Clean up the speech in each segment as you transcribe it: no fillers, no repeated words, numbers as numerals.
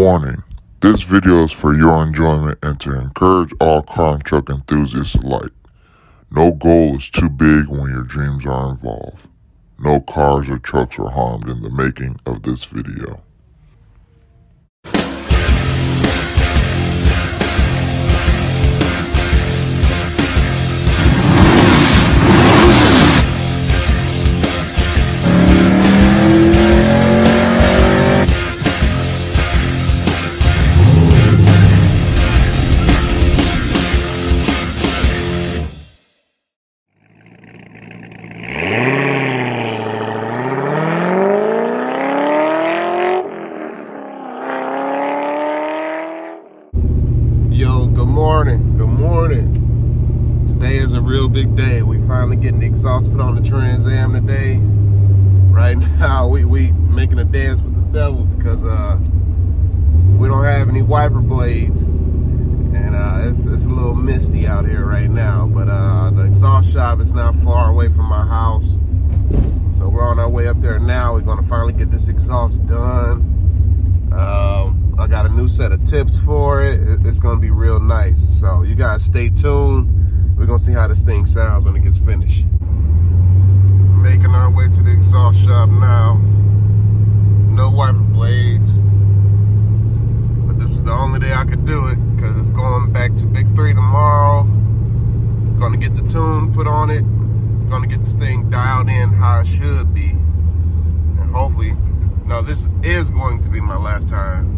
Warning, this video is for your enjoyment and to encourage all car and truck enthusiasts alike. No goal is too big when your dreams are involved. No cars or trucks were harmed in the making of this video. Yo, good morning. Today is a real big day. We finally getting the exhaust put on the Trans Am today. Right now, we making a dance with the devil because we don't have any wiper blades. And it's a little misty out here right now. But the exhaust shop is not far away from my house. So we're on our way up there now. We're gonna finally get this exhaust done. I got a new set of tips for it. It's gonna be real nice. So you guys stay tuned. We're gonna see how this thing sounds when it gets finished. Making our way to the exhaust shop now. No wiper blades. But this is the only day I could do it because it's going back to Big 3 tomorrow. Gonna get the tune put on it. Gonna get this thing dialed in how it should be. And hopefully, no, this is going to be my last time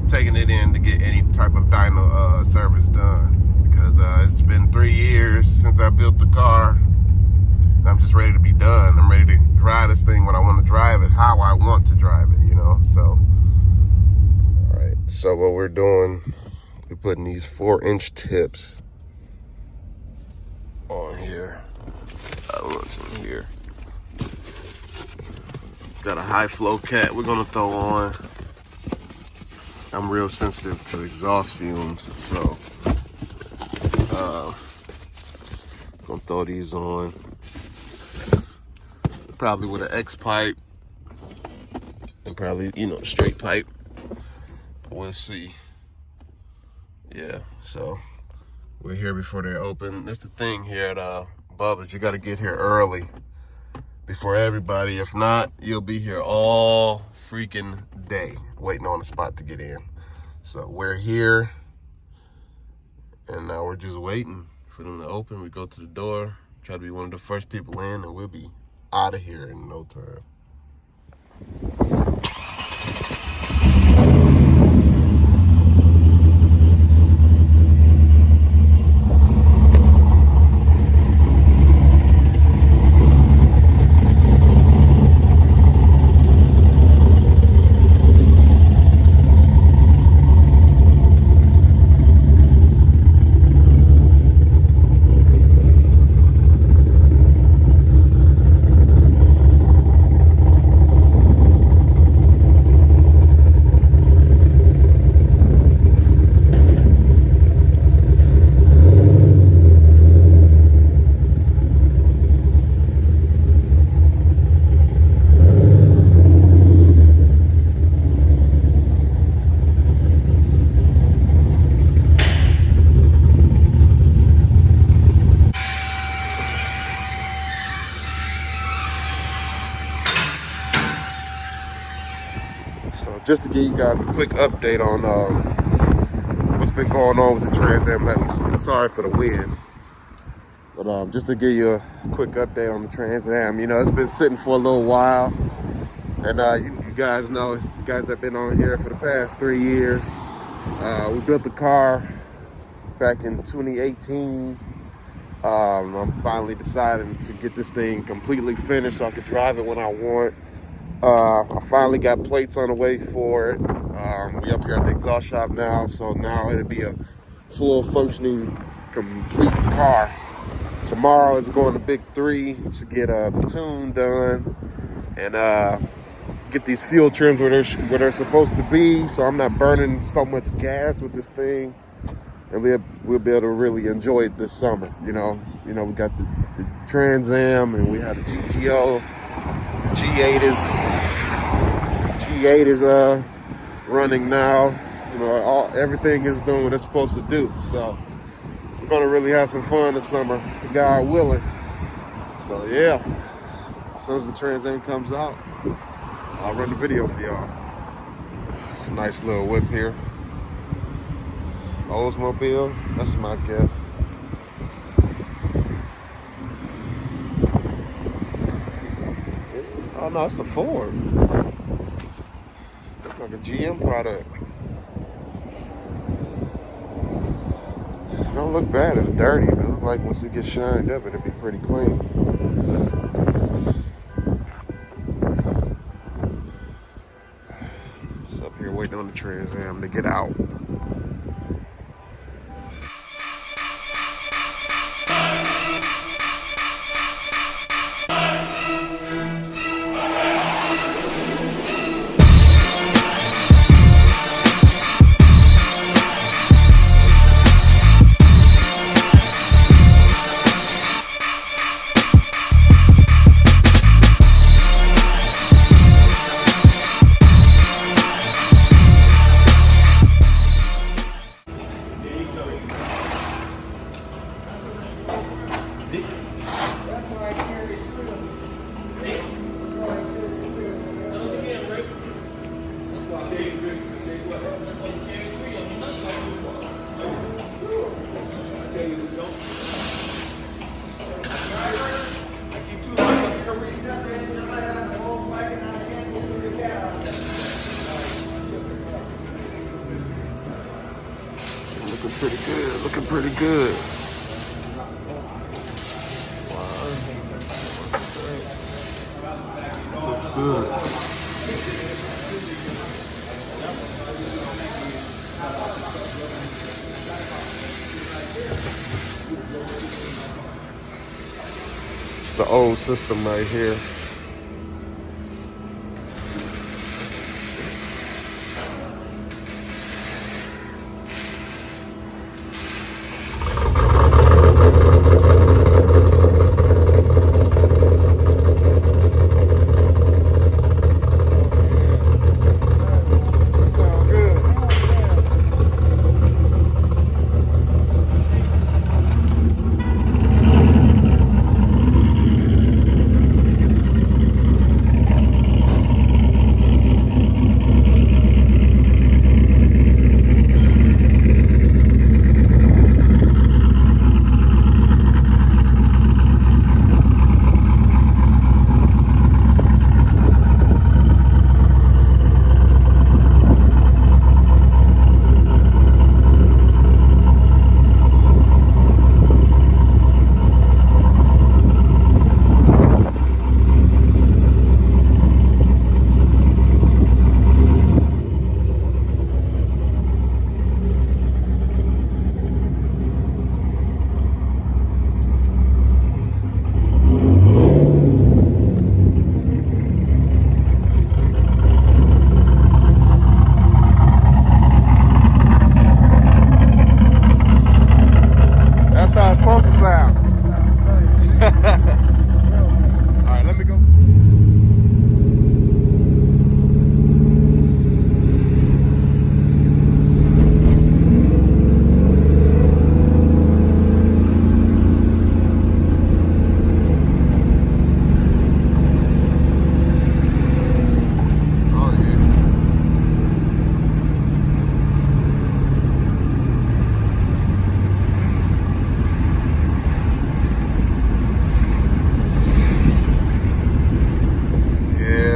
taking it in to get any type of dyno service done, because it's been 3 years since I built the car and I'm just ready to be done. I'm ready to drive this thing when I want to drive it, how I want to drive it, you know. So all right, so what we're doing, we're putting these 4-inch tips on here. I don't know what's in here. Got a high flow cat we're gonna throw on. I'm real sensitive to exhaust fumes, so gonna throw these on. Probably with an X pipe and probably, straight pipe. We'll see. Yeah, so we're here before they're open. That's the thing here at Bubba's. You gotta get here early before everybody. If not, you'll be here all freaking day waiting on a spot to get in. So we're here and now we're just waiting for them to open. We go to the door, try to be one of the first people in, and we'll be out of here in no time. So just to give you guys a quick update on what's been going on with the Trans Am lately. Sorry for the wind, but just to give you a quick update on the Trans Am. It's been sitting for a little while, and you guys know, you guys have been on here for the past 3 years. We built the car back in 2018. I'm finally deciding to get this thing completely finished so I could drive it when I want. I finally got plates on the way for it. We up here at the exhaust shop now, so now it'll be a full functioning, complete car. Tomorrow is going to Big 3 to get the tune done and get these fuel trims where they're supposed to be, so I'm not burning so much gas with this thing, and we'll be able to really enjoy it this summer. We got the Trans Am and we have the GTO. The G8 is running now. You know, everything is doing what it's supposed to do. So we're gonna really have some fun this summer, God willing. So yeah, as soon as the Trans Am comes out, I'll run the video for y'all. It's a nice little whip here. Oldsmobile, that's my guess. Oh no, it's a Ford. Looks like a GM product. It don't look bad, it's dirty, but it looks like once it gets shined up, it'll be pretty clean. Just up here waiting on the Trans Am to get out. Looking pretty good. Wow. Looks good. It's the old system right here. That's how it's supposed to sound. All right, let me go.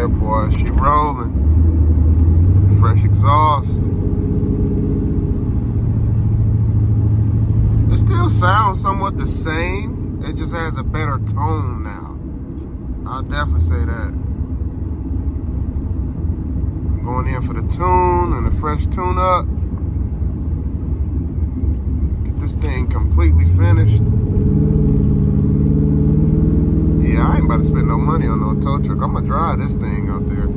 Boy, she rolling. Fresh exhaust. It still sounds somewhat the same. It just has a better tone now. I'll definitely say that. I'm going in for the tune and the fresh tune up. Get this thing completely finished. Yeah, I ain't about to spend no money on no tow truck. I'm gonna drive this thing out there.